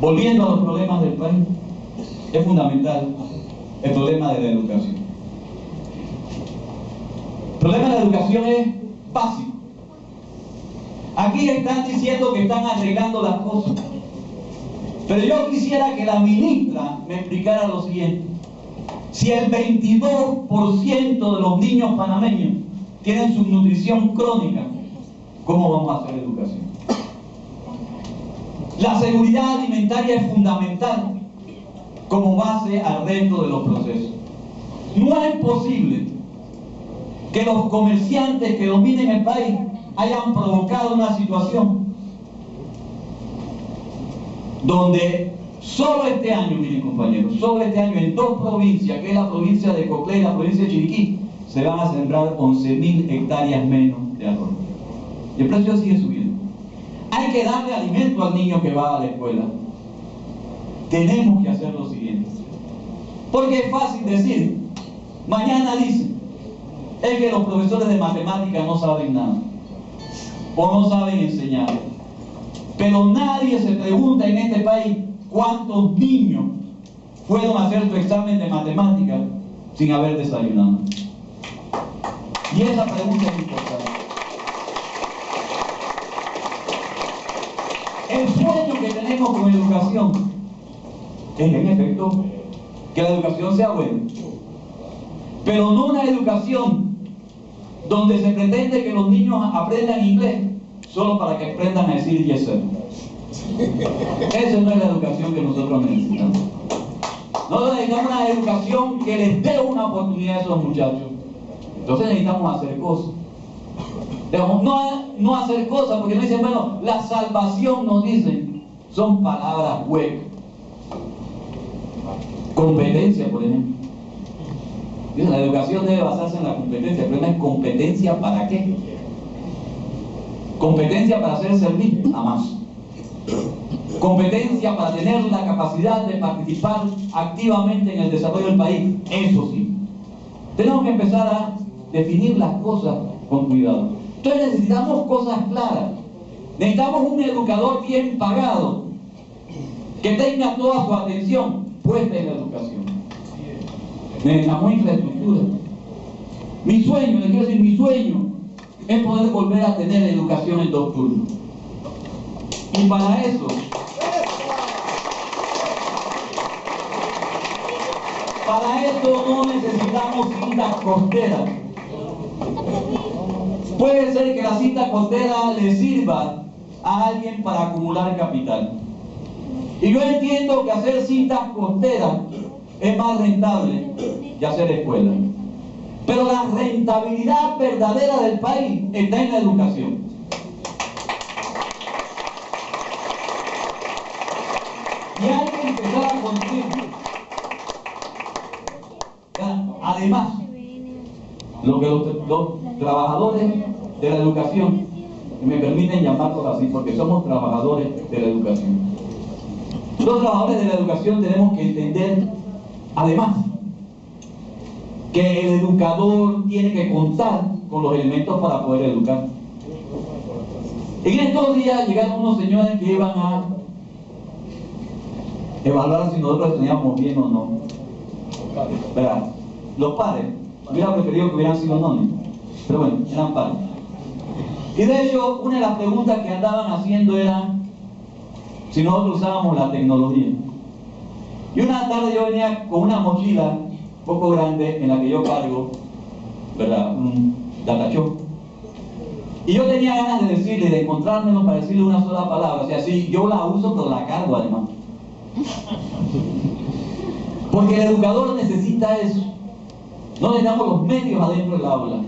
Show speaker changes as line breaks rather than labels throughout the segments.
Volviendo a los problemas del país, es fundamental el problema de la educación. El problema de la educación es básico. Aquí están diciendo que están arreglando las cosas, pero yo quisiera que la ministra me explicara lo siguiente. Si el 22% de los niños panameños tienen subnutrición crónica, ¿cómo vamos a hacer educación? La seguridad alimentaria es fundamental como base al resto de los procesos. No es posible que los comerciantes que dominen el país hayan provocado una situación donde solo este año, miren compañeros, solo este año en 2 provincias, que es la provincia de Coclé y la provincia de Chiriquí, se van a sembrar 11.000 hectáreas menos de arroz. Y el precio sigue subiendo. Hay que darle alimento al niño que va a la escuela. Tenemos que hacer lo siguiente. Porque es fácil decir, mañana dicen, es que los profesores de matemáticas no saben nada, o no saben enseñar. Pero nadie se pregunta en este país cuántos niños fueron a hacer su examen de matemáticas sin haber desayunado. Y esa pregunta es importante. El sueño que tenemos con educación es, en efecto, que la educación sea buena, pero no una educación donde se pretende que los niños aprendan inglés solo para que aprendan a decir yes sir. Esa no es la educación que nosotros necesitamos. Nosotros necesitamos una educación que les dé una oportunidad a esos muchachos. Entonces necesitamos hacer cosas. No hacer cosas porque no dicen, bueno, la salvación, nos dicen, son palabras huecas. Competencia, por ejemplo. La educación debe basarse en la competencia. El problema es competencia para qué. Competencia para hacer servir, nada más. Competencia para tener la capacidad de participar activamente en el desarrollo del país, eso sí. Tenemos que empezar a definir las cosas con cuidado. Entonces necesitamos cosas claras. Necesitamos un educador bien pagado, que tenga toda su atención puesta en la educación. Necesitamos infraestructura. Mi sueño, les quiero decir, mi sueño es poder volver a tener educación en 2 turnos. Y para eso, no necesitamos cintas costeras. Puede ser que la cinta costera le sirva a alguien para acumular capital. Y yo entiendo que hacer cintas costeras es más rentable que hacer escuelas. Pero la rentabilidad verdadera del país está en la educación. Y hay que empezar a construir. Además, lo que los trabajadores de la educación, me permiten llamarlos así, porque somos trabajadores de la educación. Los trabajadores de la educación tenemos que entender, además, que el educador tiene que contar con los elementos para poder educar. En estos días llegaron unos señores que iban a evaluar si nosotros estudiamos bien o no. ¿Verdad? Los padres, hubiera preferido que hubieran sido anónimos, pero bueno, eran padres. Y de hecho, una de las preguntas que andaban haciendo era si nosotros usábamos la tecnología. Y una tarde yo venía con una mochila un poco grande en la que yo cargo, ¿verdad?, un datachón. Y yo tenía ganas de decirle, de encontrármelo para decirle una sola palabra. O sea, sí, yo la uso, pero la cargo además. Porque el educador necesita eso. No necesitamos los medios adentro del aula.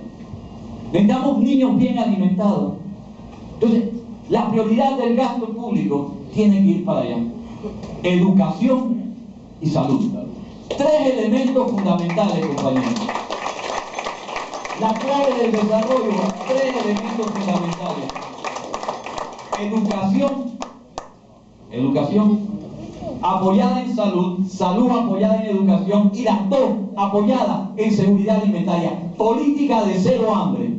Necesitamos niños bien alimentados. Entonces, la prioridad del gasto público tiene que ir para allá. Educación y salud. 3 elementos fundamentales, compañeros. La clave del desarrollo, 3 elementos fundamentales. Educación apoyada en salud, salud apoyada en educación, y las 2 apoyadas en seguridad alimentaria. Política de cero hambre.